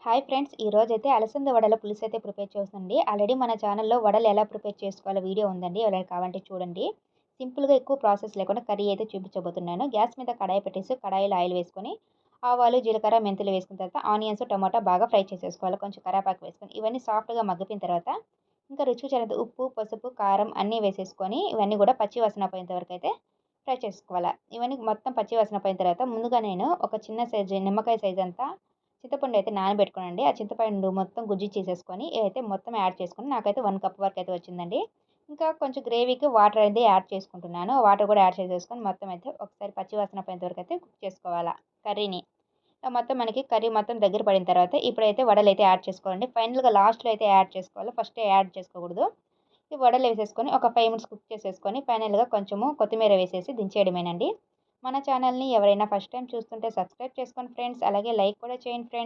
Hi friends, ఈరోజైతే అలసంద వడల పులుసు అయితే ప్రిపేర్ చేస్తుందండి. ఆల్రెడీ మన ఛానల్లో వడలు ఎలా ప్రిపేర్ చేసుకోవాలో వీడియో ఉందండి. ఎవరైనా కావాలంటే చూడండి. సింపుల్‌గా ఎక్కువ ప్రాసెస్ లేకుండా కర్రీ అయితే చూపించబోతున్నాను. గ్యాస్ మీద కడాయి పెట్టేసి కడాయిలో ఆయిల్ వేసుకొని ఆవాలు, జీలకర్ర, మెంతులు వేసుకున్న తర్వాత ఆనియన్స్, టమాటా బాగా ఫ్రై చేసేసుకోవాలి. కొంచెం కరివేపాకు వేసుకొని ఇవన్నీ సాఫ్ట్‌గా మగ్గిపోయిన తర్వాత ఇంకా రుచికి సరిపడా ఉప్పు, పసుపు, కారం అన్నీ వేసేసుకొని ఇవన్నీ కూడా పచ్చి వాసన పోయేంత వరకు అయితే ఫ్రై చేసుకోవాలి. ఇవన్నీ మొత్తం పచ్చి వాసన పోయిన తర్వాత ముందుగా నేను ఒక చిన్న సైజు నిమ్మకాయ సైజ్ అంతా చింతపండు అయితే నానబెట్టుకోనండి. ఆ చింతపండు మొత్తం గుజ్జు చేసేసుకొని అయితే మొత్తం యాడ్ చేసుకొని నాకైతే 1 కప్ వరకు అయితే వచ్చిందండి. ఇంకా కొంచెం గ్రేవీకి వాటర్ అనేది యాడ్ చేసుకుంటున్నాను. వాటర్ కూడా యాడ్ చేసేసుకొని మొత్తం అయితే ఒకసారి పచ్చి వాసన పోయేంత వరకు అయితే కుక్ చేసుకోవాలా కర్రీని. మొత్తం మనకి కర్రీ మొత్తం దగ్గర పడిన తర్వాత ఇప్పుడైతే వడలైతే యాడ్ చేసుకోవాలండి. ఫైనల్‌గా లాస్ట్‌లో అయితే యాడ్ చేసుకోవాలి. ఫస్టే యాడ్ చేసుకోకూడదు. ఈ వడలు వేసేసుకొని ఒక 5 మినిట్స్ కుక్ చేసేసుకొని ఫైనల్‌గా కొంచెము కొత్తిమీర వేసేసి దించేయడమేనండి. మన ఛానల్‌ని ఎవరైనా ఫస్ట్ టైమ్ చూస్తుంటే సబ్స్క్రైబ్ చేసుకోండి ఫ్రెండ్స్. అలాగే లైక్ కూడా చేయండి ఫ్రెండ్స్.